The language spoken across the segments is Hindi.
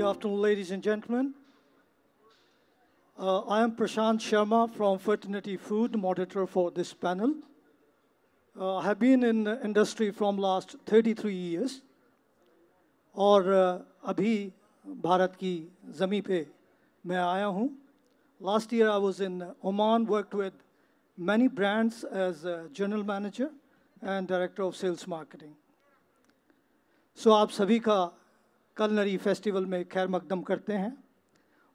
Good afternoon, ladies and gentlemen. I am Prashant Sharma from Fraternity Food, moderator for this panel. I have been in the industry from last 33 years और अभी भारत की ज़मीं पे मैं आया हूँ. Last year I was in Oman, worked with many brands as a general manager and director of sales marketing. So आप सभी का कलनरी फेस्टिवल में खैर मकदम करते हैं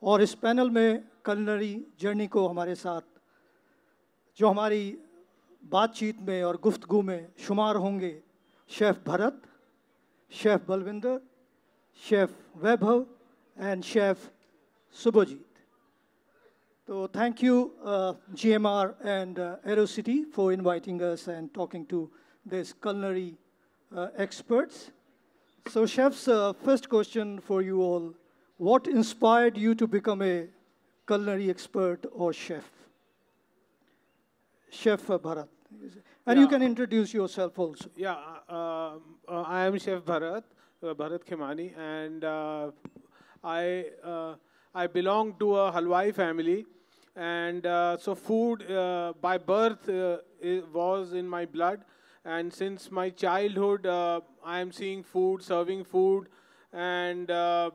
और इस पैनल में कलनरी जर्नी को हमारे साथ जो हमारी बातचीत में और गुफ्तगू में शुमार होंगे chef Bharat, chef Balwinder, chef Vaibhav and chef Subhajit. So thank you GMR and Aerocity for inviting us and talking to these culinary experts. So chefs, first question for you all. What inspired you to become a culinary expert or chef? Chef Bharat. And you can introduce yourself also. Yeah, I am Chef Bharat, Bharat Khemani, and I belong to a Halwai family, and so food by birth was in my blood, and since my childhood I am seeing food, serving food, and a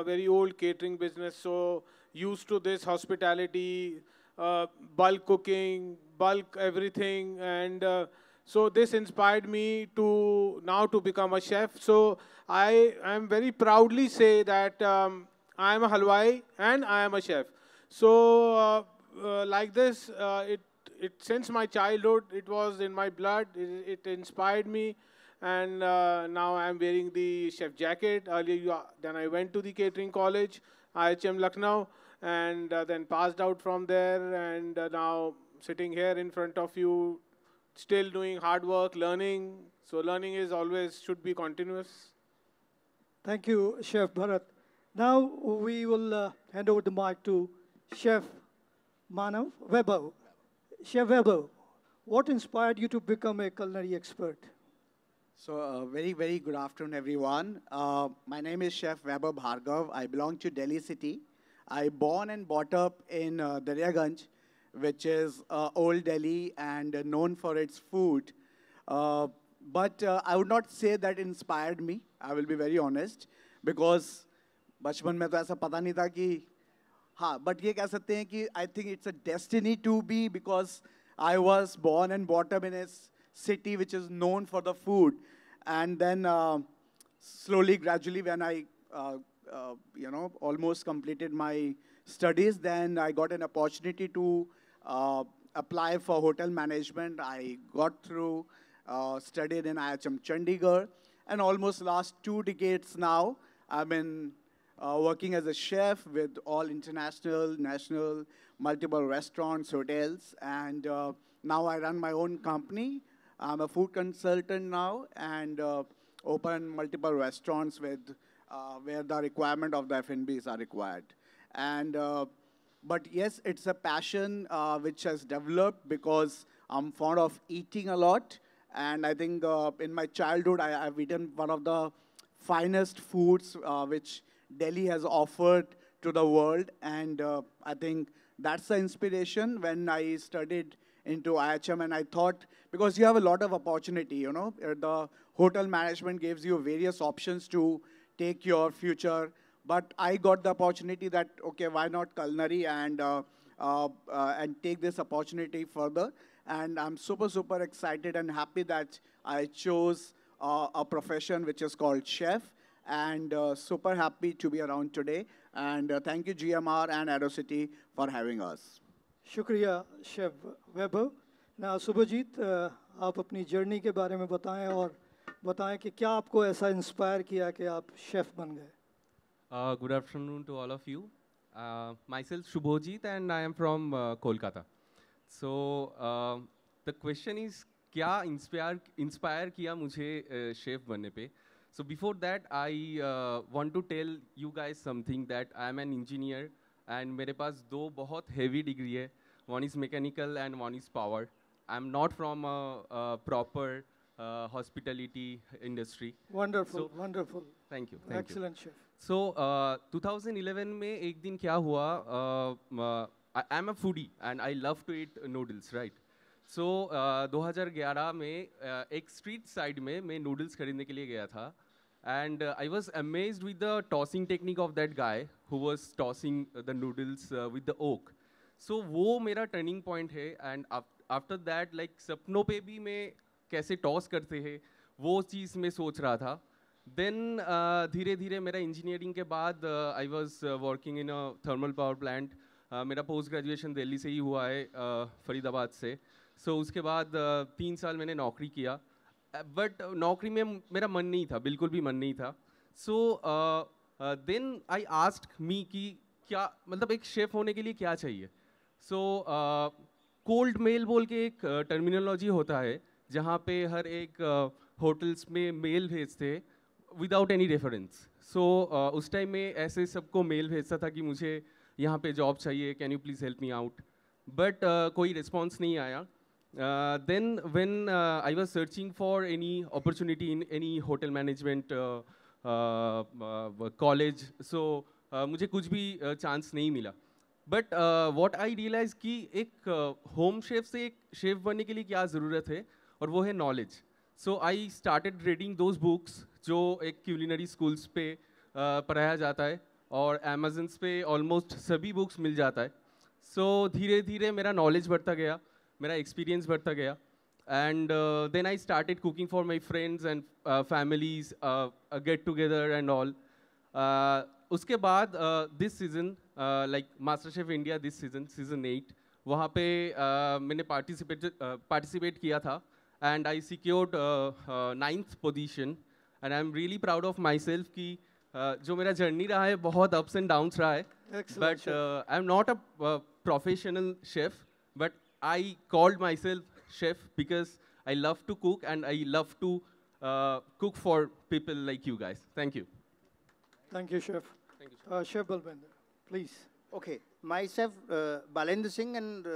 very old catering business, so used to this hospitality, bulk cooking, bulk everything, and so this inspired me to now to become a chef. So I am very proudly say that I am a halwai and I am a chef. So like this, it since my childhood it was in my blood. It inspired me, and now I am wearing the chef jacket. Earlier, then I went to the catering college, IHM Lucknow, and then passed out from there, and now sitting here in front of you, still doing hard work, learning. So learning is always should be continuous. Thank you, Chef Bharat. Now we will hand over the mic to Chef Manav Vaibhav. Chef Vaibhav, what inspired you to become a culinary expert? So very, very good afternoon, everyone. My name is Chef Vaibhav Bhargav. I belong to Delhi city. I born and brought up in Daryaganj, which is old Delhi and known for its food. But I would not say that inspired me. I will be very honest, because बचपन में तो ऐसा पता नहीं था कि हाँ, but ये कह सकते हैं कि I think it's a destiny to be, because I was born and brought up in a city which is known for the food, and then slowly, gradually, when I almost completed my studies, then I got an opportunity to apply for hotel management. I got through, studied in IHM Chandigarh, and almost last 2 decades now, I've been working as a chef with all international, national, multiple restaurants, hotels, and now I run my own company. I'm a food consultant now, and open multiple restaurants with where the requirement of the F&Bs are required. And but yes, it's a passion which has developed because I'm fond of eating a lot, and I think in my childhood I've eaten one of the finest foods which Delhi has offered to the world, and I think that's the inspiration when I studied into IHM, and I thought, because you have a lot of opportunity, the hotel management gives you various options to take your future, but I got the opportunity that, okay, why not culinary, and take this opportunity further, and I'm super, super excited and happy that I chose a profession which is called chef, and super happy to be around today. And thank you, GMR and Aerocity, for having us. शुक्रिया शेफ वैभव. ना सुभजीत, आप अपनी जर्नी के बारे में बताएं और बताएं कि क्या आपको ऐसा इंस्पायर किया कि आप शेफ बन गए. Good afternoon to all of you. Myself Shubhojit, and I am from Kolkata. So the question is, क्या inspire किया मुझे chef बनने पे? So before that, I want to tell you guys something, that I am an engineer, and मेरे पास 2 बहुत heavy degree है. One is mechanical and one is power. I am not from a proper hospitality industry. Wonderful, So, wonderful. thank you. Thank you. Excellent, chef. So 2011 में एक दिन क्या हुआ? I'm a foodie and I love to eat noodles, right? So 2011 में एक street side में मैं noodles खरीदने के लिए गया था, and I was amazed with the tossing technique of that guy who was tossing the noodles with the oak. So वो मेरा turning point है, and after that like सपनों पे भी मैं कैसे toss करते हैं वो चीज़ मैं सोच रहा था. Then धीरे धीरे मेरा इंजीनियरिंग के बाद I was working in a thermal power plant. मेरा पोस्ट ग्रेजुएशन दिल्ली से ही हुआ है, फरीदाबाद से. So उसके बाद 3 साल मैंने नौकरी किया, बट नौकरी में मेरा मन नहीं था, बिल्कुल भी मन नहीं था. So then I asked me कि क्या मतलब एक शेफ़ होने के लिए क्या चाहिए. So कोल्ड मेल बोल के एक टर्मिनोलॉजी होता है जहाँ पे हर एक होटल्स में मेल भेजते विदाउट एनी रेफरेंस. सो उस टाइम में ऐसे सबको मेल भेजता था कि मुझे यहाँ पे जॉब चाहिए, can you please help me out, but कोई रिस्पॉन्स नहीं आया. Then when I was searching for any opportunity in any hotel management college, so मुझे कुछ भी चांस नहीं मिला. बट व्हाट आई रियलाइज कि एक होम शेफ से एक शेफ बनने के लिए क्या ज़रूरत है, और वो है knowledge. So I started reading those books जो एक क्यूलिनरी स्कूल्स पे पढ़ाया जाता है, और अमेजन्स पे ऑलमोस्ट सभी बुक्स मिल जाता है. सो धीरे धीरे मेरा नॉलेज बढ़ता गया, मेरा एक्सपीरियंस बढ़ता गया, and then I started cooking for my friends and families, get together and all. उसके बाद this season like master chef India this season 8, वहाँ पे मैंने पार्टिसिपेट किया था, and I secured 9th position, and I'm really proud of myself कि जो मेरा जर्नी रहा है बहुत ups and downs रहा है. Excellent, But chef. I'm not a professional chef, but I called myself chef because I love to cook and I love to cook for people like you guys. Thank you. Thank you, chef. Thank you. Chef Balwinder, please. Okay, myself Balendra Singh, and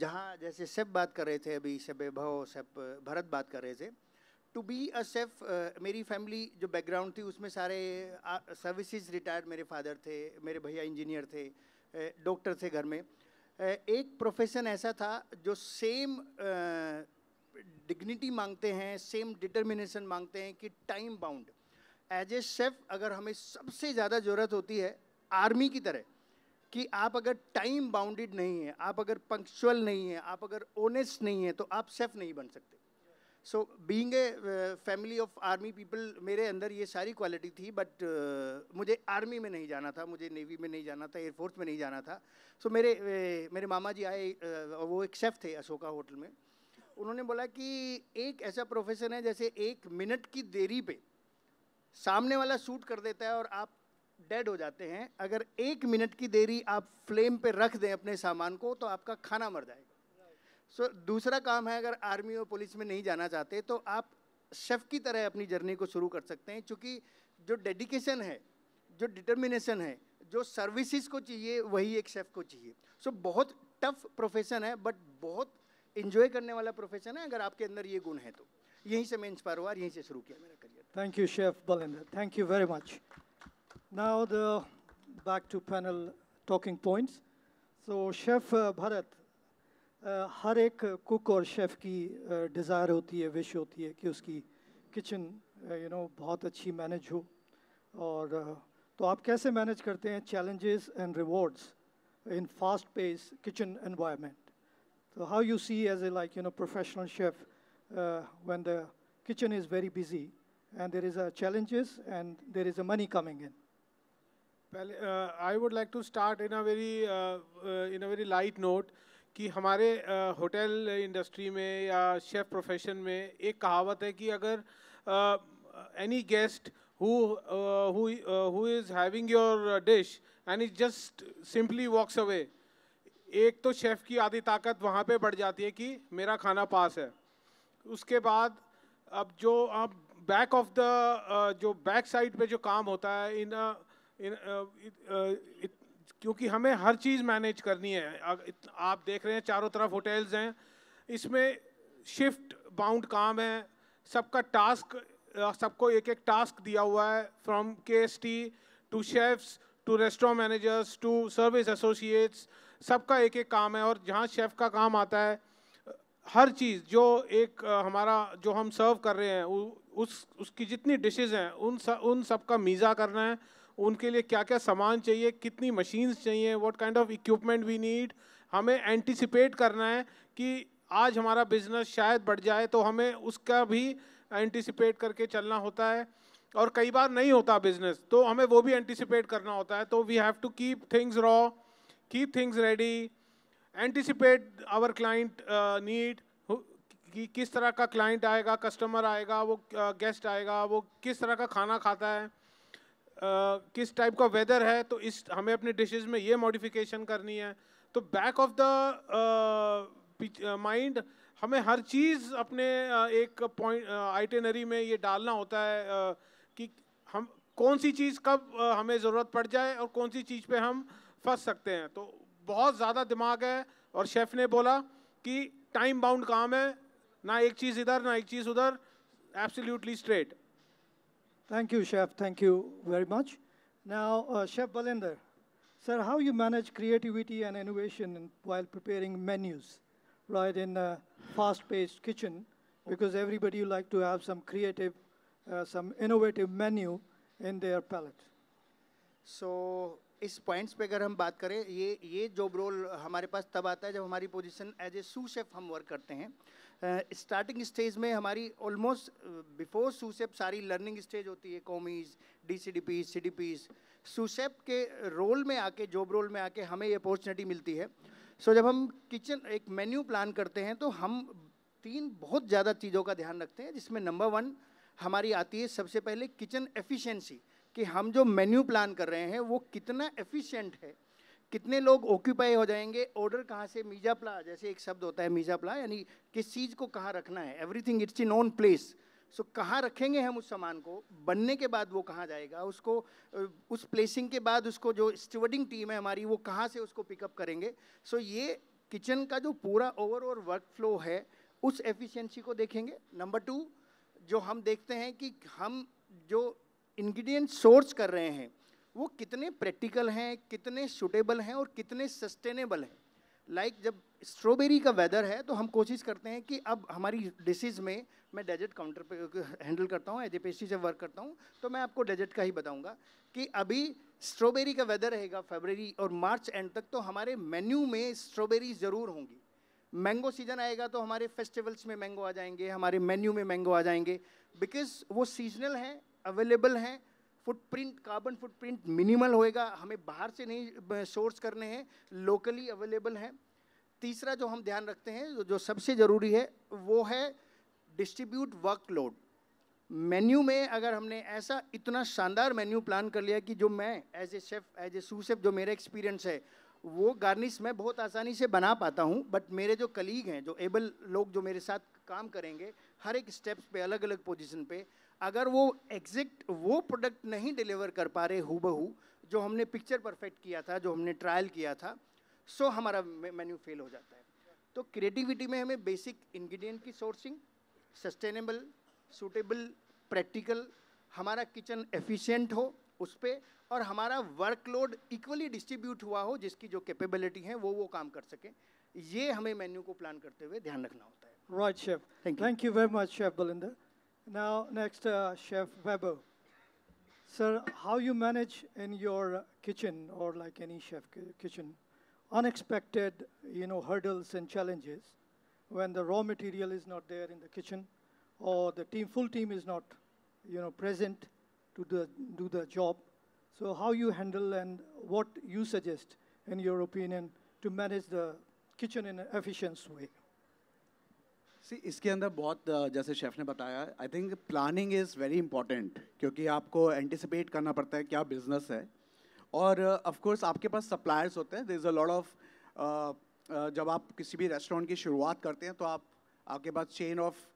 जहाँ जैसे शेफ बात कर रहे थे अभी, शेफ वैभव, शेफ भरत बात कर रहे थे. टू बी अ शेफ, मेरी फैमिली जो बैकग्राउंड थी उसमें सारे सर्विसेज रिटायर्ड मेरे फादर थे, मेरे भैया इंजीनियर थे, डॉक्टर थे घर में. एक प्रोफेशन ऐसा था जो सेम डिग्निटी मांगते हैं, सेम डिटर्मिनेशन मांगते हैं कि time bound. As a chef अगर हमें सबसे ज़्यादा ज़रूरत होती है आर्मी की तरह कि आप अगर टाइम बाउंडेड नहीं है, आप अगर पंक्चुअल नहीं है, आप अगर ऑनेस्ट नहीं है, तो आप शेफ नहीं बन सकते. So being a family of army people, मेरे अंदर ये सारी क्वालिटी थी, बट मुझे आर्मी में नहीं जाना था, मुझे नेवी में नहीं जाना था, एयरफोर्स में नहीं जाना था. सो मेरे मामा जी आए, वो एक शेफ़ थे अशोका होटल में. उन्होंने बोला कि एक ऐसा प्रोफेशन है जैसे 1 मिनट की देरी पे सामने वाला शूट कर देता है और आप डेड हो जाते हैं. अगर 1 मिनट की देरी आप फ्लेम पे रख दें अपने सामान को तो आपका खाना मर जाएगा. सो दूसरा काम है, अगर आर्मी और पुलिस में नहीं जाना चाहते तो आप शेफ़ की तरह अपनी जर्नी को शुरू कर सकते हैं, क्योंकि जो डेडिकेशन है, जो डिटर्मिनेशन है, जो सर्विसेज को चाहिए, वही एक शेफ़ को चाहिए. सो बहुत टफ प्रोफेशन है, बट बहुत इंजॉय करने वाला प्रोफेशन है अगर आपके अंदर ये गुण है तो. यहीं से मैं इंस्पायर हुआ, यहीं से शुरू किया मेरा career. Thank you, Chef Balwinder. Thank you very much. Now back to panel talking points. So Chef Bharat, हर एक कुक और शेफ़ की डिज़ायर होती है, विश होती है कि उसकी किचन बहुत अच्छी मैनेज हो. और तो आप कैसे मैनेज करते हैं challenges and rewards in fast-paced kitchen environment? So how you see as a professional chef when the kitchen is very busy and there is a challenges and there is a money coming in? I would like to start in a very light note कि हमारे होटल इंडस्ट्री में या शेफ प्रोफेशन में एक कहावत है कि अगर any guest who is having your dish and it just simply walks away, एक तो शेफ की आधी ताकत वहाँ पे बढ़ जाती है कि मेरा खाना पास है. उसके बाद अब जो आप बैक ऑफ द जो बैक साइड पे जो काम होता है क्योंकि हमें हर चीज़ मैनेज करनी है. आप देख रहे हैं चारों तरफ होटल्स हैं, इसमें शिफ्ट बाउंड काम है, सबका टास्क, सबको एक एक टास्क दिया हुआ है, from KST to chefs to restaurant managers to service associates, सबका एक एक काम है। और जहाँ शेफ़ का काम आता है, हर चीज़ जो एक हमारा जो हम सर्व कर रहे हैं उसकी जितनी डिशेस हैं उन सब का मीज़ा करना है, उनके लिए क्या क्या सामान चाहिए, कितनी मशीन्स चाहिए, what kind of equipment we need. हमें एंटिसिपेट करना है कि आज हमारा बिजनेस शायद बढ़ जाए, तो हमें उसका भी एंटिसिपेट करके चलना होता है। और कई बार नहीं होता बिजनेस, तो हमें वो भी एंटिसिपेट करना होता है। तो we have to keep things raw, keep things ready, anticipate our client need, कि किस तरह का क्लाइंट आएगा, कस्टमर आएगा, वो गेस्ट आएगा, वो किस तरह का खाना खाता है, किस टाइप का वेदर है, तो इस हमें अपने डिशेस में ये मॉडिफिकेशन करनी है। तो बैक ऑफ द माइंड हमें हर चीज़ अपने एक पॉइंट आइटिनरी में ये डालना होता है कि हम कौन सी चीज़ कब हमें ज़रूरत पड़ जाए और कौन सी चीज़ पे हम फंस सकते हैं। तो बहुत ज़्यादा दिमाग है। और शेफ़ ने बोला कि टाइम बाउंड काम है, ना एक चीज़ इधर ना एक चीज़ उधर, absolutely straight. Thank you, Chef. Thank you very much. Now, Chef Balinder, sir, how you manage creativity and innovation while preparing menus, right, in a fast-paced kitchen, because everybody like to have some creative, some innovative menu in their palate. सो इस पॉइंट्स पे अगर हम बात करें, ये जॉब रोल हमारे पास तब आता है जब हमारी position as a sous chef हम वर्क करते हैं। स्टार्टिंग स्टेज में हमारी ऑलमोस्ट बिफोर सू शेफ सारी लर्निंग स्टेज होती है, commis, DCDPs, CDPs। Sous chef के रोल में आके, जॉब रोल में आके हमें ये अपॉर्चुनिटी मिलती है। सो जब हम किचन एक मेन्यू प्लान करते हैं तो हम 3 बहुत ज़्यादा चीज़ों का ध्यान रखते हैं, जिसमें नंबर 1 हमारी आती है सबसे पहले किचन एफिशिएंसी, कि हम जो मेन्यू प्लान कर रहे हैं वो कितना एफिशिएंट है, कितने लोग ऑक्यूपाई हो जाएंगे, ऑर्डर कहाँ से, मीजा प्ला, जैसे एक शब्द होता है मीजा प्ला, यानी किस चीज़ को कहाँ रखना है, everything it's in own place. So कहाँ रखेंगे हम उस सामान को, बनने के बाद वो कहाँ जाएगा, उसको उस प्लेसिंग के बाद उसको जो स्टीवर्डिंग टीम है हमारी वो कहाँ से उसको पिकअप करेंगे। सो ये किचन का जो पूरा ओवरऑल वर्क फ्लो है उस एफिशिएंसी को देखेंगे। नंबर 2 जो हम देखते हैं कि हम जो इंग्रेडिएंट सोर्स कर रहे हैं वो कितने प्रैक्टिकल हैं, कितने सूटेबल हैं और कितने सस्टेनेबल हैं। लाइक जब स्ट्रॉबेरी का वेदर है तो हम कोशिश करते हैं कि अब हमारी डिशेज में, मैं डेजर्ट काउंटर पे हैंडल करता हूँ, एज ए पेस्ट्री से वर्क करता हूँ, तो मैं आपको डेजर्ट का ही बताऊँगा कि अभी स्ट्रॉबेरी का वेदर रहेगा फरवरी और मार्च एंड तक, तो हमारे मेन्यू में स्ट्रॉबेरी ज़रूर होंगी। मैंगो सीजन आएगा तो हमारे फेस्टिवल्स में मैंगो आ जाएंगे, हमारे मेन्यू में मैंगो आ जाएंगे, बिकॉज वो सीजनल हैं, अवेलेबल हैं। फुटप्रिंट, कार्बन फुटप्रिंट मिनिमल होएगा, हमें बाहर से नहीं सोर्स करने हैं, लोकली अवेलेबल हैं। तीसरा जो हम ध्यान रखते हैं, जो सबसे ज़रूरी है, वो है डिस्ट्रीब्यूट वर्कलोड। मेन्यू में अगर हमने ऐसा इतना शानदार मेन्यू प्लान कर लिया कि जो मैं as a chef, as a sous chef, जो मेरा एक्सपीरियंस है वो गार्निश मैं बहुत आसानी से बना पाता हूँ, बट मेरे जो कलीग हैं, जो एबल लोग जो मेरे साथ काम करेंगे हर एक स्टेप्स पे, अलग अलग पोजीशन पे, अगर वो एग्जैक्ट वो प्रोडक्ट नहीं डिलीवर कर पा रहे हूबहू जो हमने पिक्चर परफेक्ट किया था, जो हमने ट्रायल किया था, सो हमारा मेन्यू फेल हो जाता है। तो क्रिएटिविटी में हमें बेसिक इंग्रेडिएंट की सोर्सिंग, सस्टेनेबल, सूटेबल, प्रैक्टिकल, हमारा किचन एफिशिएंट हो उस पर, और हमारा वर्कलोड इक्वली डिस्ट्रीब्यूट हुआ हो, जिसकी जो कैपेबिलिटी है वो काम कर सके। ये हमें मेन्यू को प्लान करते हुए ध्यान रखना होता है। Right, Chef. Thank you very much, Chef Balinder. Now, next, Chef Weber. Sir, how you manage in your kitchen, or like any chef kitchen, unexpected, hurdles and challenges when the raw material is not there in the kitchen, or the full team is not, present to do the job. So how you handle and what you suggest, in your opinion, to manage the kitchen in an efficient way? इसके अंदर बहुत जैसे शेफ़ ने बताया, I think planning is very important, क्योंकि आपको एंटिसिपेट करना पड़ता है क्या बिजनेस है, और ऑफ कोर्स आपके पास सप्लायर्स होते हैं। There is a lot of, जब आप किसी भी रेस्टोरेंट की शुरुआत करते हैं तो आपके पास चेन ऑफ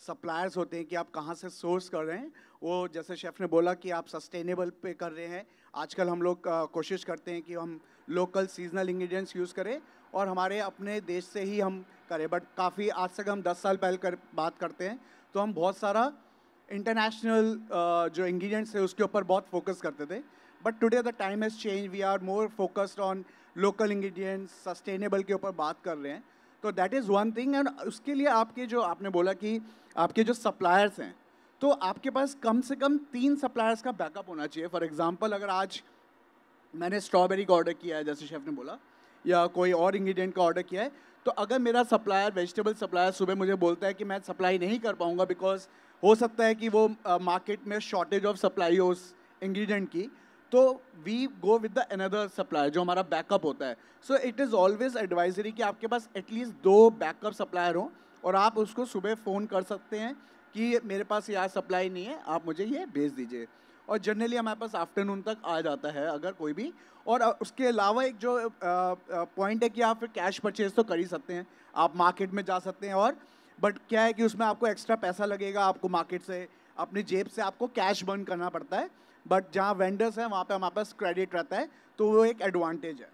सप्लायर्स होते हैं कि आप कहाँ से सोर्स कर रहे हैं। वो जैसे शेफ़ ने बोला कि आप सस्टेनेबल पे कर रहे हैं, आजकल हम लोग कोशिश करते हैं कि हम लोकल सीजनल इंग्रेडिएंट्स यूज़ करें और हमारे अपने देश से ही हम करें, बट काफ़ी आज से हम 10 साल पहले बात करते हैं तो हम बहुत सारा इंटरनेशनल जो इंग्रेडिएंट्स है उसके ऊपर बहुत फोकस करते थे. But today the time has change, we are more focused on local ingredients, sustainable के ऊपर बात कर रहे हैं. तो that is one thing. And उसके लिए आपके जो आपने बोला कि आपके जो सप्लायर्स हैं, तो आपके पास कम से कम 3 सप्लायर्स का बैकअप होना चाहिए. फॉर एग्जांपल अगर आज मैंने स्ट्रॉबेरी का ऑर्डर किया है जैसे शेफ़ ने बोला, या कोई और इंग्रेडिएंट का ऑर्डर किया है, तो अगर मेरा सप्लायर, वेजिटेबल सप्लायर सुबह मुझे बोलता है कि मैं सप्लाई नहीं कर पाऊँगा बिकॉज हो सकता है कि वो मार्केट में शॉर्टेज ऑफ सप्लाई हो उस इंग्रेडिएंट की, तो we go with the another supplier जो हमारा बैकअप होता है. So it is always advisory कि आपके पास एटलीस्ट 2 बैकअप सप्लायर हों और आप उसको सुबह फ़ोन कर सकते हैं कि मेरे पास ये आज सप्लाई नहीं है, आप मुझे ये भेज दीजिए. और जनरली हमारे पास आफ्टरनून तक आ जाता है अगर कोई भी. और उसके अलावा एक जो पॉइंट है कि आप फिर कैश परचेज तो कर ही सकते हैं, आप मार्केट में जा सकते हैं. और बट क्या है कि उसमें आपको एक्स्ट्रा पैसा लगेगा, आपको मार्केट से अपनी जेब से आपको कैश बर्न करना पड़ता है. बट जहाँ वेंडर्स हैं वहाँ पे हमारे पास क्रेडिट रहता है, तो वो एक एडवांटेज है.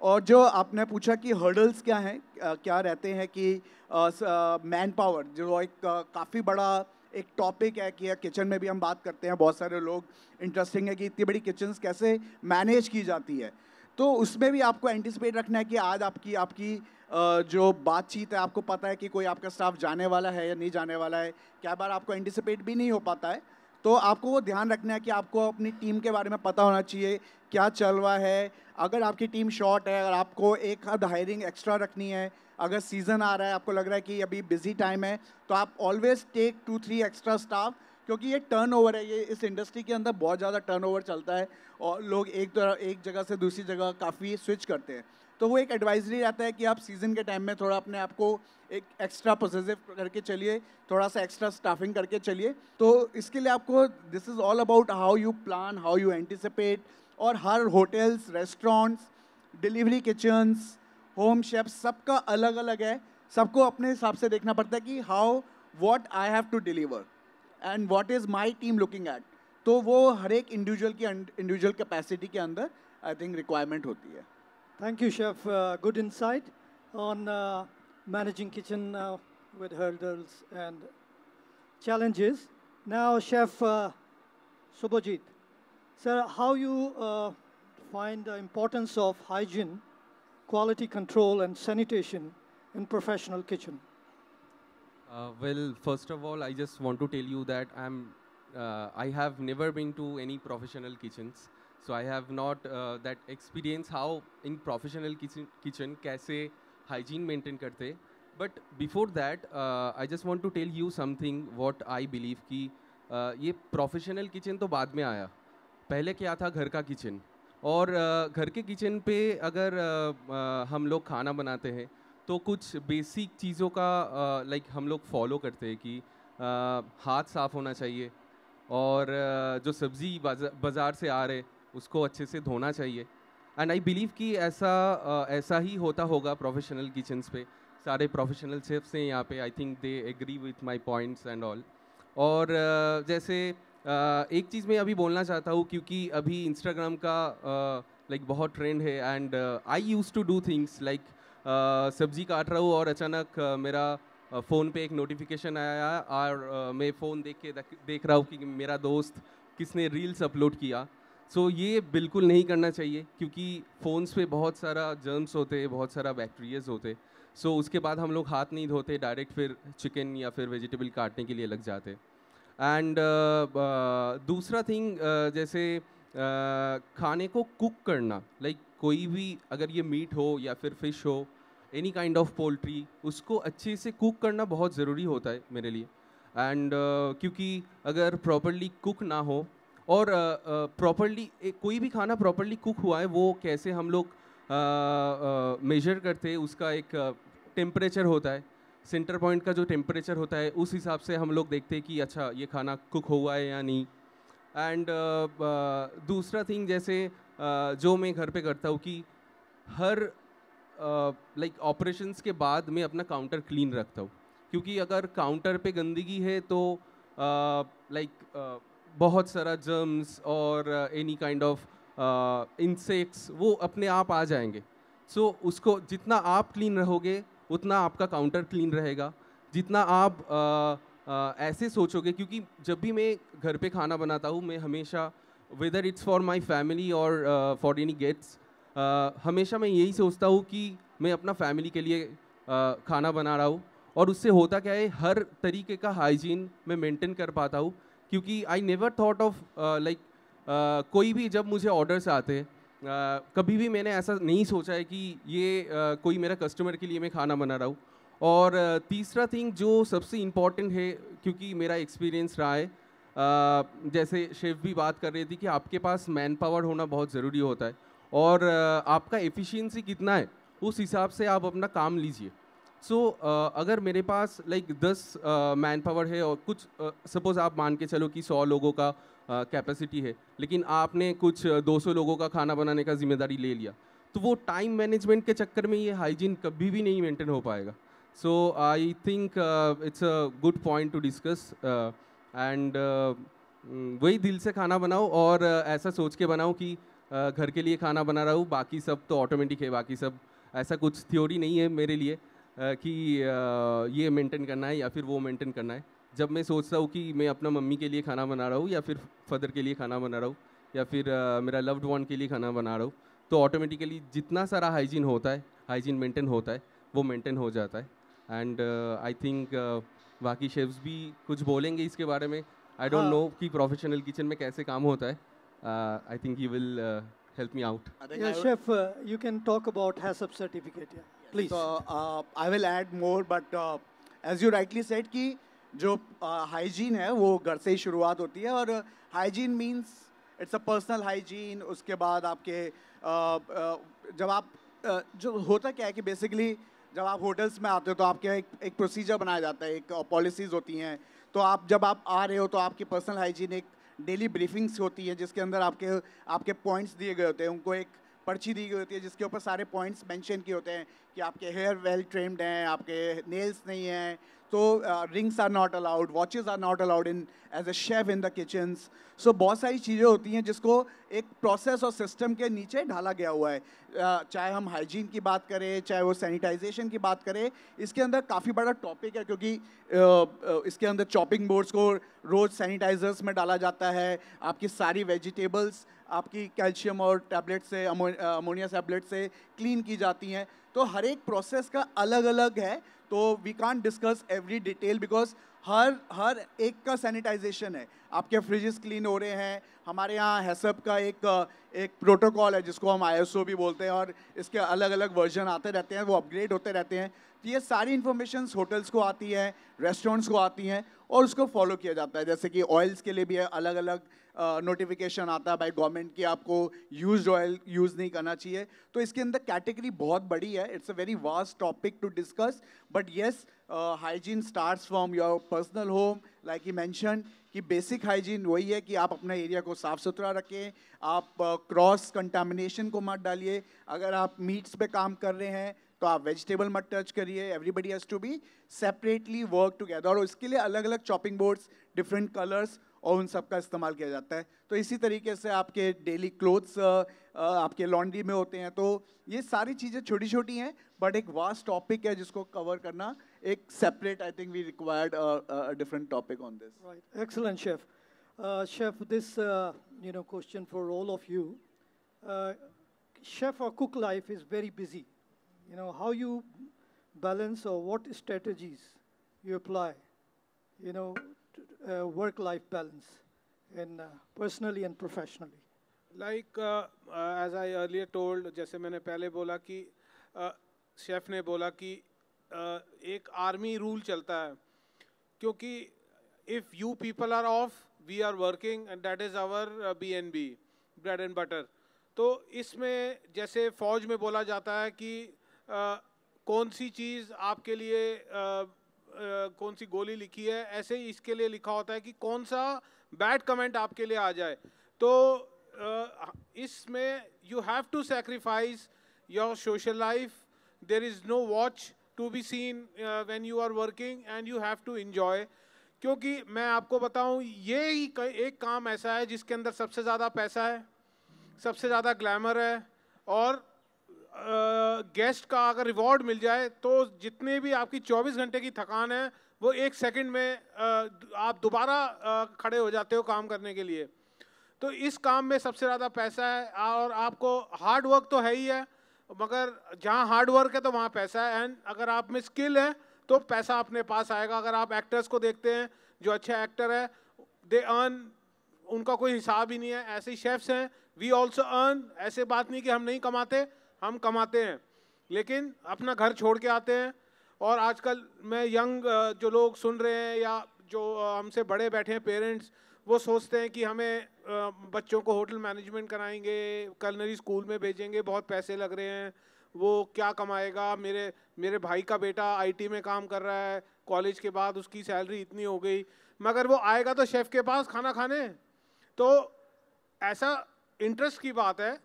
और जो आपने पूछा कि हर्डल्स क्या हैं, क्या रहते हैं कि मैन पावर जो एक काफ़ी बड़ा एक टॉपिक है कि किचन में भी हम बात करते हैं, बहुत सारे लोग इंटरेस्टिंग है कि इतनी बड़ी किचन्स कैसे मैनेज की जाती है. तो उसमें भी आपको एंटिसिपेट रखना है कि आज आपकी जो बातचीत है, आपको पता है कि कोई आपका स्टाफ जाने वाला है या नहीं जाने वाला है. क्या बार आपको एंटिसिपेट भी नहीं हो पाता है, तो आपको वो ध्यान रखना है कि आपको अपनी टीम के बारे में पता होना चाहिए क्या चल रहा है. अगर आपकी टीम शॉर्ट है, अगर आपको एक आध हायरिंग एक्स्ट्रा रखनी है, अगर सीज़न आ रहा है, आपको लग रहा है कि अभी बिजी टाइम है, तो आप ऑलवेज टेक 2-3 एक्स्ट्रा स्टाफ, क्योंकि ये टर्नओवर है. ये इस इंडस्ट्री के अंदर बहुत ज़्यादा टर्नओवर चलता है और लोग एक जगह से दूसरी जगह काफ़ी स्विच करते हैं. तो वो एक एडवाइजरी रहता है कि आप सीज़न के टाइम में थोड़ा अपने आप को एक एक्स्ट्रा पॉजिटिव करके चलिए, थोड़ा सा एक्स्ट्रा स्टाफिंग करके चलिए. तो इसके लिए आपको this is all about how you plan, how you anticipate. और हर hotels, restaurants, delivery kitchens, home chef सबका अलग अलग है. सबको अपने हिसाब से देखना पड़ता है कि how what I have to deliver and what is my team looking at. तो वो हर एक इंडिविजुअल कैपेसिटी के अंदर आई थिंक रिक्वायरमेंट होती है. Thank you, Chef. Good insight on managing kitchen with hurdles and challenges. Now, Chef Subhojit, sir, how you find the importance of hygiene, quality control, and sanitation in professional kitchen? Well, first of all, I just want to tell you that I have never been to any professional kitchens. So I have not that experience how in professional kitchen कैसे hygiene maintain करते. But before that, I just want to tell you something what I believe कि ये professional kitchen तो बाद में आया. पहले क्या था घर का kitchen. और घर के kitchen पे अगर हम लोग खाना बनाते हैं तो कुछ basic चीज़ों का like हम लोग follow करते हैं कि हाथ साफ़ होना चाहिए और जो सब्ज़ी बाज़ार से आ रहे उसको अच्छे से धोना चाहिए. एंड आई बिलीव कि ऐसा ही होता होगा प्रोफेशनल किचन्स पे. सारे प्रोफेशनल शेफ्स हैं यहाँ पे, I think they agree with my points and all. और जैसे एक चीज़ मैं अभी बोलना चाहता हूँ क्योंकि अभी इंस्टाग्राम का लाइक बहुत ट्रेंड है. And I use to do things like सब्जी काट रहा हूँ और अचानक मेरा फ़ोन पे एक नोटिफिकेशन आया और मैं फ़ोन देख रहा हूँ कि मेरा दोस्त किसने रील्स अपलोड किया. सो ये बिल्कुल नहीं करना चाहिए क्योंकि फ़ोन्स पे बहुत सारा जर्म्स होते हैं, बहुत सारा बैक्टीरियाज होते. सो उसके बाद हम लोग हाथ नहीं धोते, डायरेक्ट फिर चिकन या फिर वेजिटेबल काटने के लिए लग जाते. एंड दूसरा थिंग जैसे खाने को कुक करना, लाइक कोई भी अगर ये मीट हो या फिर फ़िश हो, एनी काइंड ऑफ पोल्ट्री, उसको अच्छे से कुक करना बहुत ज़रूरी होता है मेरे लिए. एंड क्योंकि अगर प्रॉपरली कुक ना हो और प्रॉपरली कोई भी खाना प्रॉपरली कुक हुआ है वो कैसे हम लोग मेजर करते हैं, उसका एक टेम्परेचर होता है, सेंटर पॉइंट का जो टेम्परेचर होता है उस हिसाब से हम लोग देखते हैं कि अच्छा ये खाना कुक हुआ है या नहीं. एंड दूसरा थिंग जैसे जो मैं घर पे करता हूँ कि हर लाइक ऑपरेशंस के बाद मैं अपना काउंटर क्लीन रखता हूँ क्योंकि अगर काउंटर पे गंदगी है तो लाइक बहुत सारा जर्म्स और एनी काइंड ऑफ इंसेक्ट्स वो अपने आप आ जाएंगे. सो उसको जितना आप क्लीन रहोगे उतना आपका काउंटर क्लीन रहेगा. जितना आप ऐसे सोचोगे, क्योंकि जब भी मैं घर पे खाना बनाता हूँ मैं हमेशा, whether it's for my family और फॉर एनी गेट्स, हमेशा मैं यही सोचता हूँ कि मैं अपना फैमिली के लिए खाना बना रहा हूँ। और उससे होता क्या है, हर तरीके का हाइजीन मैं मेंटेन कर पाता हूँ, क्योंकि I never thought of like कोई भी जब मुझे ऑर्डर्स आते हैं कभी भी मैंने ऐसा नहीं सोचा है कि ये कोई मेरा कस्टमर के लिए मैं खाना बना रहा हूँ। और तीसरा थिंग जो सबसे इम्पॉर्टेंट है, क्योंकि मेरा एक्सपीरियंस रहा है, जैसे शेफ़ भी बात कर रही थी कि आपके पास मैन पावर होना बहुत ज़रूरी होता है, और आपका एफिशिएंसी कितना है उस हिसाब से आप अपना काम लीजिए। सो अगर मेरे पास लाइक 10 मैन पावर है और कुछ सपोज़ आप मान के चलो कि 100 लोगों का कैपेसिटी है, लेकिन आपने कुछ 200 लोगों का खाना बनाने का जिम्मेदारी ले लिया, तो वो टाइम मैनेजमेंट के चक्कर में ये हाइजीन कभी भी नहीं मेंटेन हो पाएगा। So I think it's a good point to discuss, and वही दिल से खाना बनाओ और ऐसा सोच के बनाओ कि घर के लिए खाना बना रहा हूँ, बाकी सब तो ऑटोमेटिक है, बाकी सब ऐसा कुछ थ्योरी नहीं है मेरे लिए कि ये मेंटेन करना है या फिर वो मेंटेन करना है। जब मैं सोचता हूँ कि मैं अपना मम्मी के लिए खाना बना रहा हूँ या फिर फादर के लिए खाना बना रहा हूँ या फिर मेरा लव्ड वन के लिए खाना बना रहा हूँ, तो ऑटोमेटिकली जितना सारा हाइजीन होता है, हाइजीन मेंटेन होता है, वो मेंटेन हो जाता है। एंड आई थिंक बाकी शेफ्स भी कुछ बोलेंगे इसके बारे में। आई डोंट नो कि प्रोफेशनल किचन में कैसे काम होता है। I think he will help me out. Yeah, chef, you can talk about HACCP certificate. Yeah, please. So I will add more, but as you rightly said कि जो hygiene है वो घर से ही शुरुआत होती है, और hygiene means it's a personal hygiene। उसके बाद आपके जब आप जो होता क्या है कि बेसिकली जब आप होटल्स में आते हो तो आपके एक प्रोसीजर बनाया जाता है, एक पॉलिसीज़ होती हैं। तो आप जब आप आ रहे हो तो आपकी पर्सनल हाइजीन एक डेली ब्रीफिंग्स होती है जिसके अंदर आपके पॉइंट्स दिए गए होते हैं। उनको एक पर्ची दी गई होती है जिसके ऊपर सारे पॉइंट्स मेंशन किए होते हैं कि आपके हेयर वेल ट्रिम्ड हैं, आपके नेल्स नहीं हैं, तो rings are not allowed, watches are not allowed in as a chef in the kitchens. So बहुत सारी चीज़ें होती हैं जिसको एक प्रोसेस और सिस्टम के नीचे ढाला गया हुआ है। चाहे हम हाइजीन की बात करें, चाहे वो सैनिटाइजेशन की बात करें, इसके अंदर काफ़ी बड़ा टॉपिक है, क्योंकि इसके अंदर चॉपिंग बोर्ड्स को रोज़ सैनिटाइजर्स में डाला जाता है। आपकी सारी वेजिटेबल्स आपकी कैल्शियम और टैबलेट से अमोनिया टैबलेट से क्लीन की जाती हैं। तो हर एक प्रोसेस का अलग अलग है, तो we can't discuss every detail because हर एक का सैनिटाइजेशन है। आपके फ्रिजेस क्लीन हो रहे हैं, हमारे यहाँ हैसअप का एक प्रोटोकॉल है जिसको हम ISO भी बोलते हैं, और इसके अलग अलग वर्जन आते रहते हैं, वो अपग्रेड होते रहते हैं। तो ये सारी इन्फॉर्मेशन होटल्स को आती है, रेस्टोरेंट्स को आती हैं, और उसको फॉलो किया जाता है। जैसे कि ऑयल्स के लिए भी अलग अलग नोटिफिकेशन आता है बाय गवर्नमेंट कि आपको यूज्ड ऑयल यूज़ नहीं करना चाहिए। तो इसके अंदर कैटेगरी बहुत बड़ी है, it's a very vast topic to discuss, but yes hygiene starts from your personal home. Like he mention कि बेसिक हाइजीन वही है कि आप अपना एरिया को साफ़ सुथरा रखें, आप क्रॉस कंटामिनेशन को मत डालिए। अगर आप मीट्स पे काम कर रहे हैं तो आप वेजिटेबल मत टच करिए। Everybody has to be separately work together, और इसके लिए अलग अलग चॉपिंग बोर्ड्स, डिफरेंट कलर्स, और उन सब का इस्तेमाल किया जाता है। तो इसी तरीके से आपके डेली क्लोथ्स आपके लॉन्ड्री में होते हैं। तो ये सारी चीज़ें छोटी छोटी हैं, बट एक वास्ट टॉपिक है जिसको कवर करना एक separate, I think we required a different topic on this. Right, excellent, chef. Chef, this question for all of you. Uh, Chef or cook life is very busy. How you balance or what strategies you apply, work-life balance in personally and professionally. Like as I earlier told, जैसे मैंने पहले बोला कि शेफ ने बोला कि एक आर्मी रूल चलता है, क्योंकि if you people are off, we are working and that is our BNB, bread and butter. तो इसमें जैसे फौज में बोला जाता है कि कौन सी चीज़ आपके लिए कौन सी गोली लिखी है, ऐसे ही इसके लिए लिखा होता है कि कौन सा बैड कमेंट आपके लिए आ जाए। तो इसमें you have to sacrifice your social life, there is no watch to be seen when you are working and you have to enjoy. क्योंकि मैं आपको बताऊं, ये ही एक काम ऐसा है जिसके अंदर सबसे ज़्यादा पैसा है, सबसे ज़्यादा ग्लैमर है, और गेस्ट का अगर रिवॉर्ड मिल जाए तो जितने भी आपकी 24 घंटे की थकान है वो 1 सेकंड में आप दोबारा खड़े हो जाते हो काम करने के लिए। तो इस काम में सबसे ज़्यादा पैसा है, और आपको हार्ड वर्क तो है ही है, मगर जहाँ हार्ड वर्क है तो वहाँ पैसा है। एंड अगर आप में स्किल है तो पैसा अपने पास आएगा। अगर आप एक्टर्स को देखते हैं, जो अच्छे एक्टर है, दे अर्न, उनका कोई हिसाब ही नहीं है। ऐसे ही शेफ्स हैं, वी ऑल्सो अर्न। ऐसे बात नहीं कि हम नहीं कमाते, हम कमाते हैं, लेकिन अपना घर छोड़ के आते हैं। और आजकल मैं यंग जो लोग सुन रहे हैं या जो हमसे बड़े बैठे हैं पेरेंट्स, वो सोचते हैं कि हमें बच्चों को होटल मैनेजमेंट कराएंगे, कलनरी स्कूल में भेजेंगे, बहुत पैसे लग रहे हैं, वो क्या कमाएगा। मेरे भाई का बेटा आईटी में काम कर रहा है, कॉलेज के बाद उसकी सैलरी इतनी हो गई, मगर वो आएगा तो शेफ़ के पास खाना खाने। तो ऐसा इंटरेस्ट की बात है।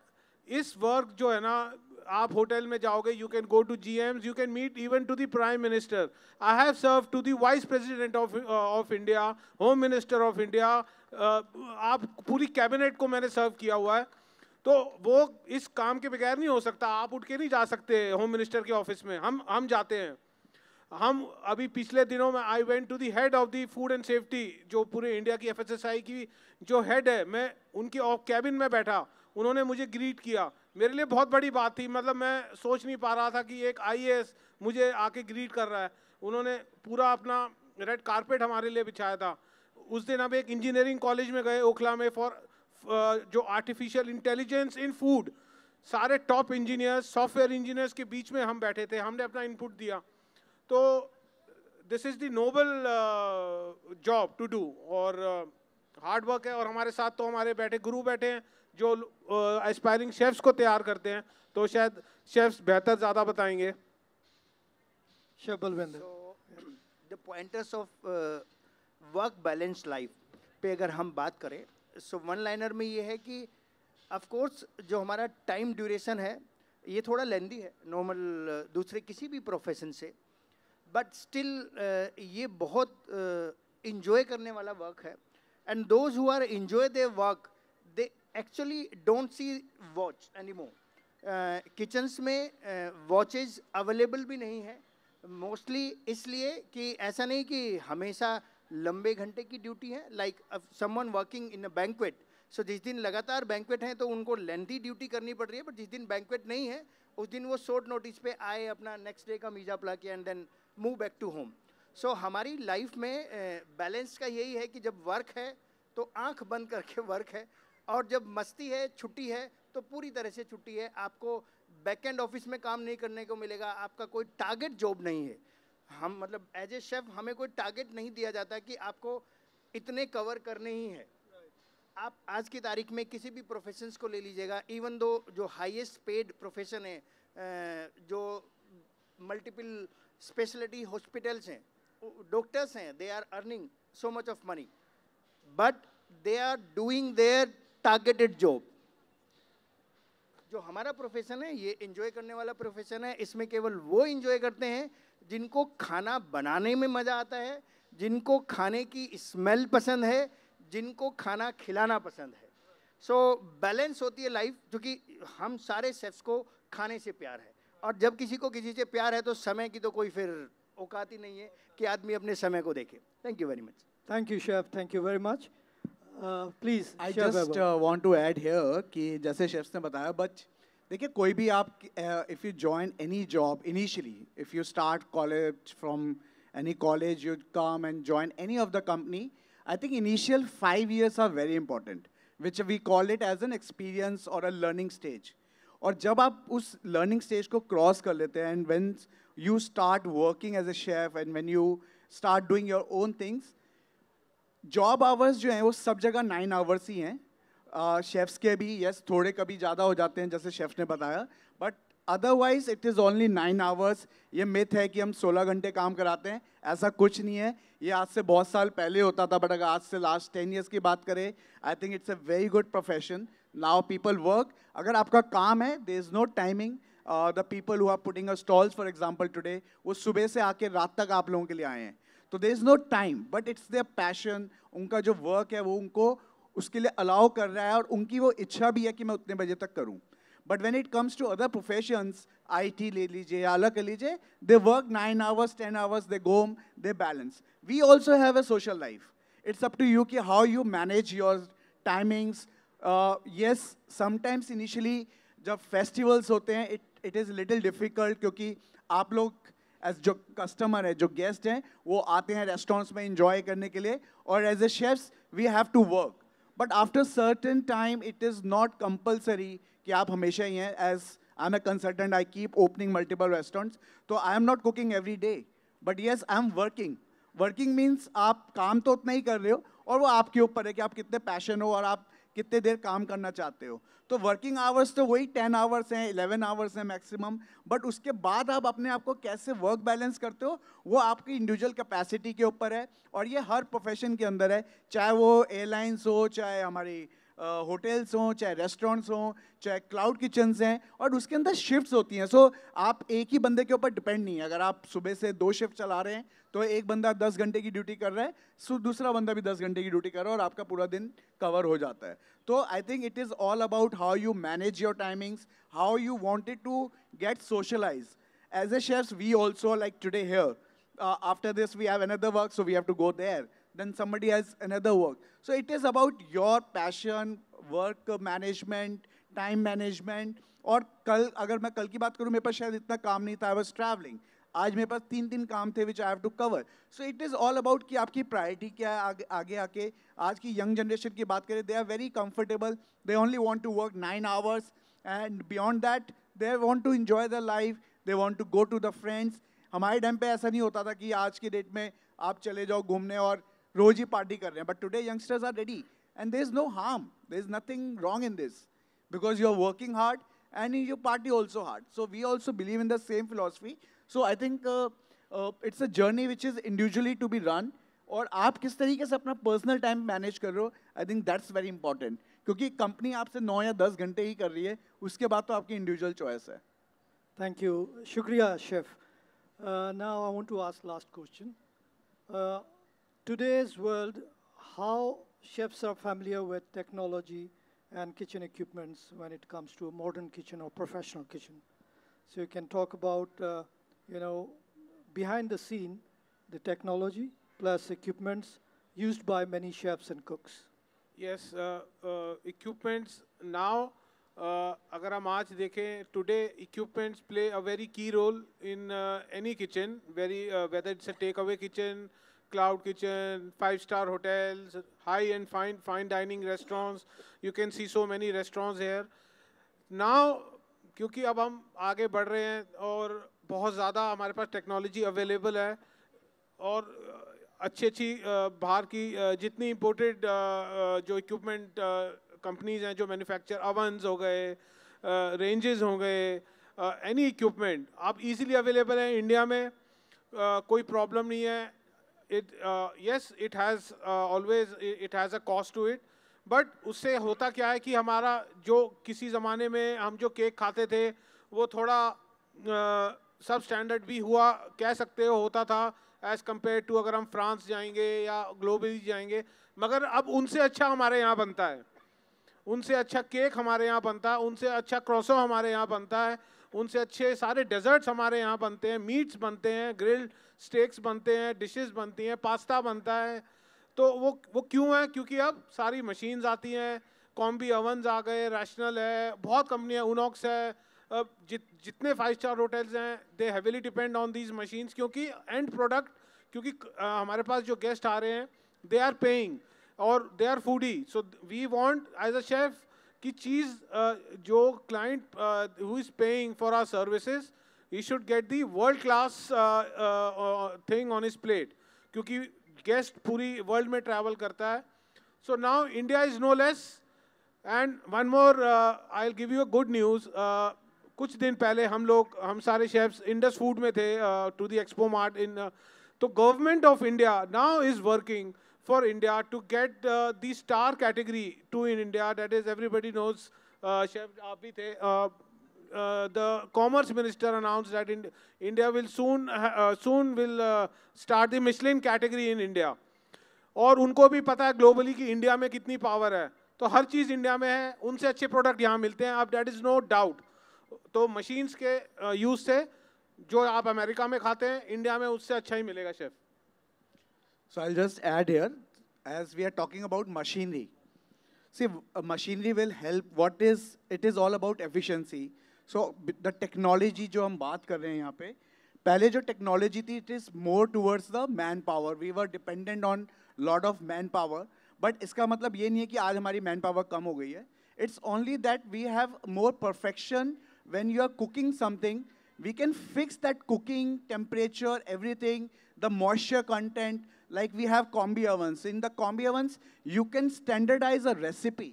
इस वर्क जो है ना, आप होटल में जाओगे, you can go to GMs, you can meet even to the prime minister. I have serve to the vice president of India, home minister of India, आप पूरी कैबिनेट को मैंने सर्व किया हुआ है। तो वो इस काम के बगैर नहीं हो सकता। आप उठ के नहीं जा सकते होम मिनिस्टर के ऑफिस में, हम जाते हैं। हम अभी पिछले दिनों में I went to the head of the food and safety, जो पूरे इंडिया की FSSAI की जो हेड है, मैं उनकी कैबिन में बैठा, उन्होंने मुझे ग्रीट किया। मेरे लिए बहुत बड़ी बात थी, मतलब मैं सोच नहीं पा रहा था कि एक IAS मुझे आके ग्रीट कर रहा है। उन्होंने पूरा अपना रेड कारपेट हमारे लिए बिछाया था। उस दिन हम एक इंजीनियरिंग कॉलेज में गए ओखला में, फॉर जो आर्टिफिशियल इंटेलिजेंस इन फूड, सारे टॉप इंजीनियर्स, सॉफ्टवेयर इंजीनियर्स के बीच में हम बैठे थे, हमने अपना इनपुट दिया। तो this is the noble job to do, और हार्ड वर्क है। और हमारे साथ तो हमारे बैठे गुरु बैठे हैं जो एस्पायरिंग शेफ्स को तैयार करते हैं, तो शायद शेफ्स बेहतर ज़्यादा बताएंगे। Chef Balwinder. So, the pointers of work balance life पे अगर हम बात करें, सो वन लाइनर में ये है कि ऑफ कोर्स जो हमारा टाइम ड्यूरेशन है ये थोड़ा लेंदी है नॉर्मल दूसरे किसी भी प्रोफेशन से, बट स्टिल ये बहुत इंजॉय करने वाला वर्क है। And those who are enjoy their work, they actually don't see watch any more. Kitchens में वॉचेज अवेलेबल भी नहीं है मोस्टली, इसलिए कि ऐसा नहीं कि हमेशा लंबे घंटे की ड्यूटी है। Like someone working in a banquet, so जिस दिन लगातार बैंक्वेट है तो उनको लेंथी ड्यूटी करनी पड़ रही है, बट जिस दिन बैंक्वेट नहीं है उस दिन वो शॉर्ट नोटिस पे आए, अपना नेक्स्ट डे का मीजा अप्लाई किया and then move back to home. So हमारी लाइफ में बैलेंस का यही है कि जब वर्क है तो आंख बंद करके वर्क है, और जब मस्ती है, छुट्टी है, तो पूरी तरह से छुट्टी है। आपको बैक एंड ऑफिस में काम नहीं करने को मिलेगा, आपका कोई टारगेट जॉब नहीं है। हम मतलब एज ए शेफ हमें कोई टारगेट नहीं दिया जाता कि आपको इतने कवर करने ही है। आप आज की तारीख में किसी भी प्रोफेशंस को ले लीजिएगा, इवन दो जो हाईएस्ट पेड प्रोफेशन है, जो मल्टीपल स्पेशलिटी हॉस्पिटल्स हैं, डॉक्टर्स हैं, they are earning so much of money, but they are doing their targeted job. जो हमारा प्रोफेशन है ये एंजॉय करने वाला प्रोफेशन है। इसमें केवल वो एंजॉय करते हैं जिनको खाना बनाने में मज़ा आता है, जिनको खाने की स्मेल पसंद है, जिनको खाना खिलाना पसंद है। सो बैलेंस होती है लाइफ, क्योंकि हम सारे शेफ्स को खाने से प्यार है, और जब किसी को किसी से प्यार है तो समय की तो कोई फिर औकात ही नहीं है कि आदमी अपने समय को देखे। Thank you very much. Thank you chef, thank you very much. Please I just want to add here कि जैसे शेफ्स ने बताया, बट देखिए कोई भी आप if you join any job initially, if you start college from any college, you come and join any of the company, I think initial 5 years are very important, which we call it as an experience or a learning stage. और जब आप उस learning stage को cross कर लेते हैं, and when you start working as a chef and when you start doing your own things, job hours जो हैं वो सब जगह 9 hours ही हैं। शेफ्स के भी yes थोड़े कभी ज़्यादा हो जाते हैं जैसे शेफ ने बताया, but otherwise it is only 9 hours। ये मिथ है कि हम 16 घंटे काम कराते हैं, ऐसा कुछ नहीं है। ये आज से बहुत साल पहले होता था, बट अगर आज से लास्ट 10 years की बात करें, I think it's a very good profession. Now people work, अगर आपका काम है, there is no timing. The people who are putting a stalls for example today, वो सुबह से आके रात तक आप लोगों के लिए आए हैं, तो there is no time, but it's their passion. उनका जो वर्क है वो उनको उसके लिए अलाउ कर रहा है, और उनकी वो इच्छा भी है कि मैं उतने बजे तक करूँ। But when it comes to other professions, IT ले लीजिए या अलग कर लीजिए, they work 9 hours, 10 hours, they go home, they balance. We also have a social life. It's up to you कि how you manage your timings. Yes, sometimes initially जब festivals होते हैं, it is little difficult क्योंकि आप लोग as जो customer है, जो guest हैं, वो आते हैं restaurants में enjoy करने के लिए, और as a chefs we have to work. But after certain time, it is not compulsory कि आप हमेशा ही हैं. As I'm a consultant, I keep opening multiple restaurants. So I am not cooking every day. But yes, I'm working. Working means आप काम तो उतना ही कर रहे हो, और वो आपके ऊपर है कि आप कितने पैशन हो और आप कितने देर काम करना चाहते हो. तो वर्किंग आवर्स तो वही 10 आवर्स हैं, 11 आवर्स हैं मैक्सिमम. बट उसके बाद आप अपने आप को कैसे वर्क बैलेंस करते हो, वो आपकी इंडिविजुअल कैपेसिटी के ऊपर है. और ये हर प्रोफेशन के अंदर है, चाहे वो एयरलाइंस हो, चाहे हमारी होटल्स हों, चाहे रेस्टोरेंट्स हों, चाहे क्लाउड किचन्स हैं, और उसके अंदर शिफ्ट्स होती हैं. सो आप एक ही बंदे के ऊपर डिपेंड नहीं है. अगर आप सुबह से 2 शिफ्ट चला रहे हैं तो एक बंदा 10 घंटे की ड्यूटी कर रहा है, सो दूसरा बंदा भी 10 घंटे की ड्यूटी कर रहा है, और आपका पूरा दिन कवर हो जाता है. तो I think it is all about how you manage your timings, how you wanted to get socialize. As a chefs, we also, like today here, after this we have another work, so we have to go there. Then somebody has another work. So it is about your passion, work management, time management. और कल अगर मैं कल की बात करूँ, मेरे पास शायद इतना काम नहीं था, I was traveling. आज मेरे पास 3 काम थे which I have to cover. So it is all about कि आपकी प्रायोरिटी क्या है. आगे आके आज की यंग जनरेशन की बात करें, they are very comfortable. They only want to work 9 hours, and beyond that they want to enjoy their life. They want to go to the friends. हमारे टाइम पे ऐसा नहीं होता था कि आज के डेट में आप चले जाओ घूमने और रोज ही पार्टी कर रहे हैं. But today youngsters are ready, and there is no harm, there is nothing wrong in this, because you are working hard and you party also hard. So we also believe in the same philosophy. So I think it's a journey which is individually to be run. और आप किस तरीके से अपना पर्सनल टाइम मैनेज कर रहे हो, I think that's very important. क्योंकि कंपनी आपसे 9 या 10 घंटे ही कर रही है, उसके बाद तो आपकी इंडिविजुअल चॉइस है. Thank you. Shukriya, Chef. Now I want to ask last question. Today's world, how chefs are familiar with technology and kitchen equipments when it comes to a modern kitchen or professional kitchen? So you can talk about, behind the scene, the technology plus equipments used by many chefs and cooks. Yes, equipments now. अगर हम आज देखें, today equipments play a very key role in any kitchen, whether it's a takeaway kitchen, cloud kitchen, 5-star hotels, high-end fine dining restaurants. You can see so many restaurants here. Now, क्योंकि अब हम आगे बढ़ रहे हैं और बहुत ज़्यादा हमारे पास टेक्नोलॉजी अवेलेबल है, और अच्छी बाहर की जितनी इम्पोर्टेड जो इक्विपमेंट कंपनीज हैं जो मैन्युफैक्चर, ovens हो गए, रेंजेस हो गए, एनी इक्विपमेंट आप इजीली अवेलेबल है इंडिया में. कोई प्रॉब्लम नहीं है. Yes, it has always it has a cost to it, but उससे होता क्या है कि हमारा जो किसी ज़माने में हम जो केक खाते थे वो थोड़ा सब स्टैंडर्ड भी हुआ कह सकते हो होता था एज़ कम्पेयर टू अगर हम फ्रांस जाएंगे या ग्लोबली जाएंगे. मगर अब उनसे अच्छा हमारे यहाँ बनता है, उनसे अच्छा केक हमारे यहाँ बनता है, उनसे अच्छा क्रॉसो हमारे यहाँ बनता है, उनसे अच्छे सारे डेजर्ट्स हमारे यहाँ बनते हैं, मीट्स बनते हैं, ग्रिल्ड स्टेक्स बनते हैं, डिशेस बनती हैं, पास्ता बनता है. तो वो क्यों है? क्योंकि अब सारी मशीन्स आती हैं, कॉम्बी ओवन्स आ गए, रैशनल है, बहुत कंपनियाँ, उनॉक्स है, जितने 5-स्टार होटल्स हैं, they heavily depend on these machines. क्योंकि एंड प्रोडक्ट, क्योंकि हमारे पास जो गेस्ट आ रहे हैं दे आर पेइंग और they are foodie. So we want as a chef कि चीज़ जो client who is paying for our services, he should get the world class thing on his plate, क्योंकि गेस्ट पूरी वर्ल्ड में ट्रैवल करता है. So now India is no less. And one more I will give you a good news. कुछ दिन पहले हम सारे शेफ्स इंडस फूड में थे टू द एक्सपो मार्ट इन. तो government of India now is working for India to get the star category to in India. That is, everybody knows, Chef आप भी थे, the Commerce Minister announced that India will soon will start the Michelin category in India. और उनको भी पता है ग्लोबली कि इंडिया में कितनी पावर है. तो हर चीज़ इंडिया में है, उनसे अच्छे प्रोडक्ट यहाँ मिलते हैं, अब दैट इज़ नो डाउट। तो मशीन्स के यूज़ से जो आप अमेरिका में खाते हैं, इंडिया में उससे अच्छा ही मिलेगा chef. So I'll just add here, as we are talking about machinery. See, machinery will help. It is all about efficiency. So the technology जो हम बात कर रहे हैं यहाँ पे, पहले जो technology थी, it is more towards the manpower. We were dependent on lot of manpower. But इसका मतलब ये नहीं है कि आज हमारी manpower कम हो गई है. It's only that we have more perfection when you are cooking something. We can fix that cooking temperature, everything, the moisture content. Like we have combi ovens. In the combi ovens, you can standardize a recipe.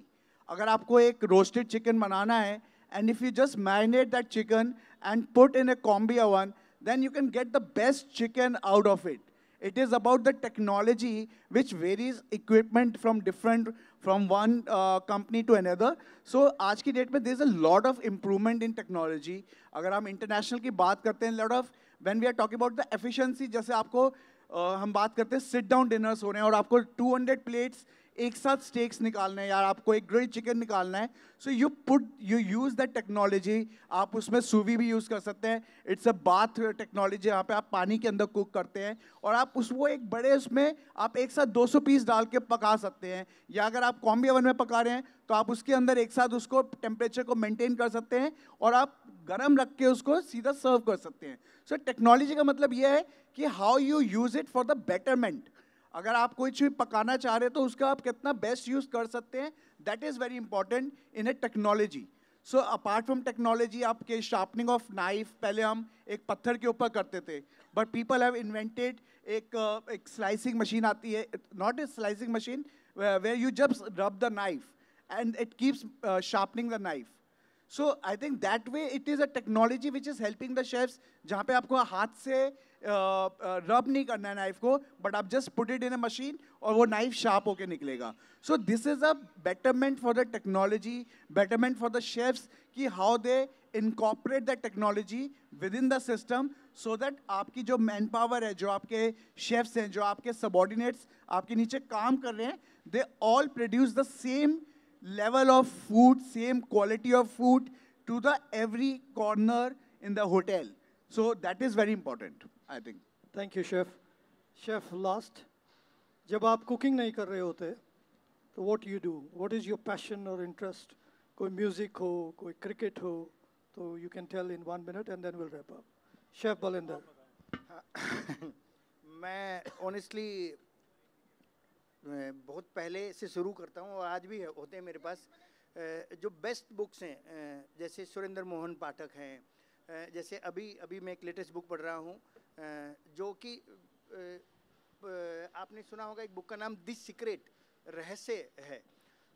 अगर आपको एक roasted chicken बनाना है, and if you just marinate that chicken and put in a combi oven, then you can get the best chicken out of it. It is about the technology which varies equipment from one company to another. So आज की डेट में there is a lot of improvement in technology. अगर हम international की बात करते हैं, lot of when we are talking about the efficiency, जैसे आपको हम बात करते हैं सिट डाउन डिनर्स हो रहे हैं और आपको 200 प्लेट्स एक साथ स्टेक्स निकालना है या आपको एक ग्रिल्ड चिकन निकालना है, so you use that technology. आप उसमें सूवी भी यूज़ कर सकते हैं. इट्स अ बाथ टेक्नोलॉजी, यहाँ पे आप पानी के अंदर कुक करते हैं और आप उसको एक बड़े उसमें आप एक साथ 200 पीस डाल के पका सकते हैं. या अगर आप कॉम्बी ओवन में पका रहे हैं तो आप उसके अंदर एक साथ उसको टेम्परेचर को मेंटेन कर सकते हैं और आप गर्म रख के उसको सीधा सर्व कर सकते हैं. सो टेक्नोलॉजी का मतलब ये है कि how you use it for the betterment. अगर आप कोई चीज़ पकाना चाह रहे हैं तो उसका आप कितना बेस्ट यूज़ कर सकते हैं, that is very important in a technology. So apart from technology, आपके शार्पनिंग ऑफ नाइफ पहले हम एक पत्थर के ऊपर करते थे, बट पीपल हैव इन्वेंटेड एक स्लाइसिंग मशीन आती है, not a slicing machine where you just rub the knife and it keeps sharpening the knife. So I think that way it is a technology which is helping the chefs, जहाँ पे आपको हाथ से रब नहीं करना है नाइफ को, बट आप just put it in a machine और वो नाइफ शार्प होके निकलेगा. So this is a betterment for the technology, betterment for the chefs कि how they incorporate the technology within the system, so that आपकी जो मैन पावर है, जो आपके शेफ्स हैं, जो आपके सबॉर्डिनेट्स आपके नीचे काम कर रहे हैं, they all produce the same level of food, same quality of food to the every corner in the hotel. So that is very important, I think. Thank you, Chef. Chef, last, जब आप cooking नहीं कर रहे होते, तो what do you do? What is your passion or interest? कोई music हो, कोई cricket हो, तो you can tell in 1 minute and then we'll wrap up. Chef Balinder. मैं honestly बहुत पहले से शुरू करता हूँ और आज भी होते हैं मेरे पास जो बेस्ट बुक्स हैं, जैसे सुरेंद्र मोहन पाठक हैं, जैसे अभी मैं एक लेटेस्ट बुक पढ़ रहा हूँ जो कि आपने सुना होगा, एक बुक का नाम द सीक्रेट, रहस्य है.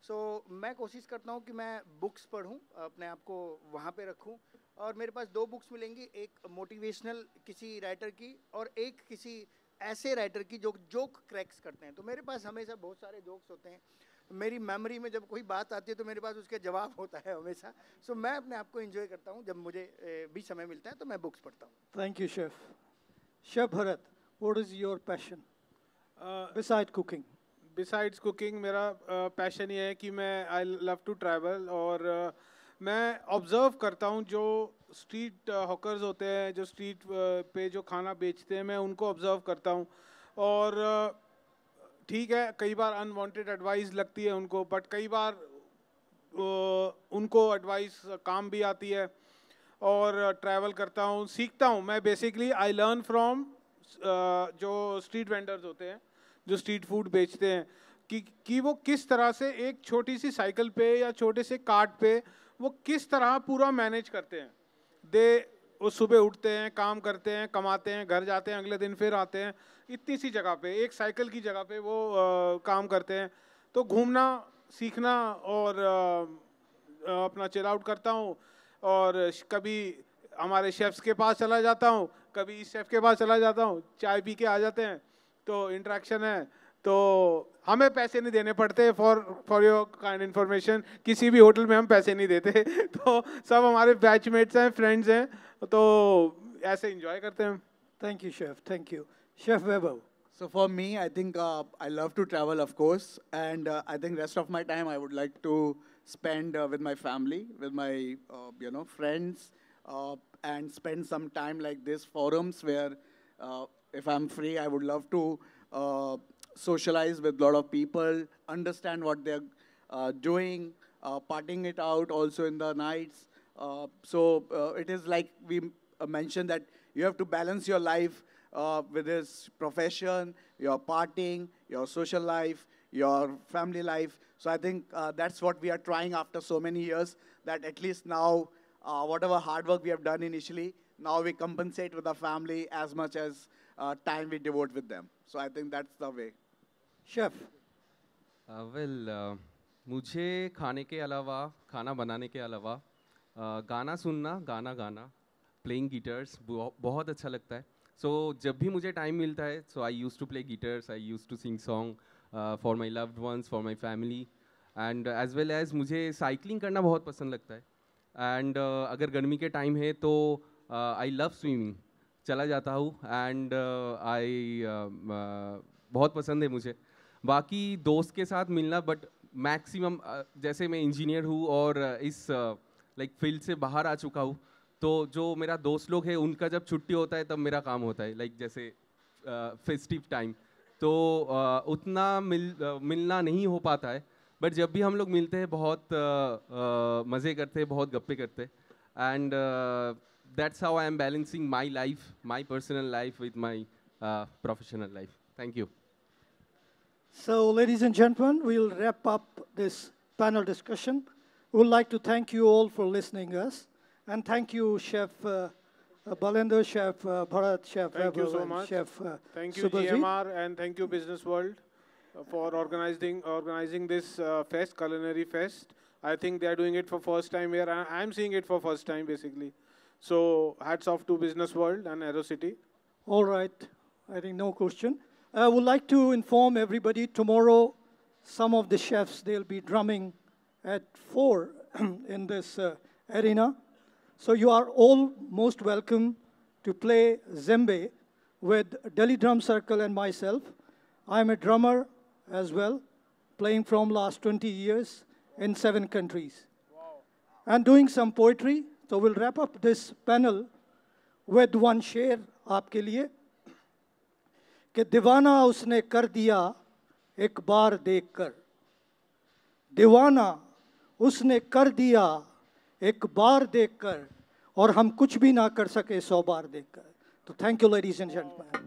सो मैं कोशिश करता हूँ कि मैं बुक्स पढूं, अपने आप को वहाँ पे रखूँ, और मेरे पास 2 बुक्स मिलेंगी, एक मोटिवेशनल किसी राइटर की और एक किसी ऐसे राइटर की जो जोक क्रैक्स करते हैं. तो मेरे पास हमेशा बहुत सारे जोक्स होते हैं. मेरी मेमोरी में जब कोई बात आती है तो मेरे पास उसका जवाब होता है हमेशा. सो मैं अपने आप को एंजॉय करता हूँ, जब मुझे भी समय मिलता है तो मैं बुक्स पढ़ता हूँ. Thank you, Chef. Chef Bharat, what is your passion besides cooking? Besides cooking, मेरा पैशन ये है कि मैं आई लव टू ट्रैवल, और मैं ऑब्ज़र्व करता हूँ जो स्ट्रीट हॉकर्स होते हैं, जो स्ट्रीट पे जो खाना बेचते हैं, मैं उनको ऑब्ज़र्व करता हूँ. और ठीक है, कई बार अनवांटेड एडवाइस लगती है उनको, बट कई बार उनको एडवाइस काम भी आती है. और ट्रैवल करता हूँ, सीखता हूँ. मैं बेसिकली आई लर्न फ्रॉम जो स्ट्रीट वेंडर्स होते हैं, जो स्ट्रीट फूड बेचते हैं, कि वो किस तरह से एक छोटी सी साइकिल पे या छोटे से कार्ट पे वो किस तरह पूरा मैनेज करते हैं. वो सुबह उठते हैं, काम करते हैं, कमाते हैं, घर जाते हैं, अगले दिन फिर आते हैं, इतनी सी जगह पे, एक साइकिल की जगह पे वो काम करते हैं. तो घूमना, सीखना और अपना चिल आउट करता हूँ. और कभी हमारे शेफ्स के पास चला जाता हूँ, कभी इस शेफ के पास चला जाता हूँ, चाय पी के आ जाते हैं, तो इंटरेक्शन है. तो हमें पैसे नहीं देने पड़ते, फॉर योर काइंड इन्फॉर्मेशन, किसी भी होटल में हम पैसे नहीं देते. तो सब हमारे बैचमेट्स हैं, फ्रेंड्स हैं, तो ऐसे एंजॉय करते हैं. Thank you, Chef. Thank you. Chef Vaibhav, So for me, I think I love to travel, of course, and I think rest of my time I would like to spend with my family, with my friends, and spend some time like this forums where, if I'm free, I would love to socialize with a lot of people, understand what they're doing, partying it out also in the nights. So it is like we mentioned that you have to balance your life with this profession, your partying, your social life, your family life. So I think that's what we are trying after so many years, that at least now, whatever hard work we have done initially, now we compensate with our family as much as time we devote with them. So I think that's the way. Chef, well मुझे खाने के अलावा, खाना बनाने के अलावा गाना सुनना, गाना गाना, प्लेइंग गिटार्स बहुत अच्छा लगता है. सो जब भी मुझे टाइम मिलता है, so I use to play guitars, I use to sing song for my loved ones, for my family, and as well as मुझे साइकिलिंग करना बहुत पसंद लगता है. एंड अगर गर्मी के टाइम है तो आई लव स्विमिंग, चला जाता हूँ, एंड बहुत पसंद है मुझे. बाकी दोस्त के साथ मिलना, बट मैक्सिमम जैसे मैं इंजीनियर हूँ और इस लाइक फील्ड से बाहर आ चुका हूँ, तो जो मेरा दोस्त लोग हैं उनका जब छुट्टी होता है तब मेरा काम होता है, लाइक जैसे फेस्टिव टाइम, तो उतना मिलना नहीं हो पाता है. बट जब भी हम लोग मिलते हैं बहुत मज़े करते हैं, बहुत गप्पे करते हैं, and that's how I am balancing my life, my personal life with my professional life. Thank you. so ladies and gentlemen, we'll wrap up this panel discussion. We would like to thank you all for listening us, and thank you, Chef Balender, Chef Bharat, Chef Thank you Vaibhav, so and much. Chef Thank you, Subhajit. GMR, and thank you, Business World, for organizing this fest, culinary fest. I think they are doing it for first time here. I'm seeing it for first time, basically. So hats off to Business World and Aerocity. All right, I think no question. I would like to inform everybody tomorrow, some of the chefs, they'll be drumming at 4 in this arena. So you are all most welcome to play Zembe with Delhi Drum Circle and myself. I'm a drummer as well, playing from last 20 years in 7 countries. Wow. And doing some poetry. So we'll wrap up this panel with one शेर आपके लिए कि दीवाना उसने कर दिया एक बार देखकर, दीवाना उसने कर दिया एक बार देखकर, और हम कुछ भी ना कर सके 100 बार देखकर. तो thank you ladies and gentleman.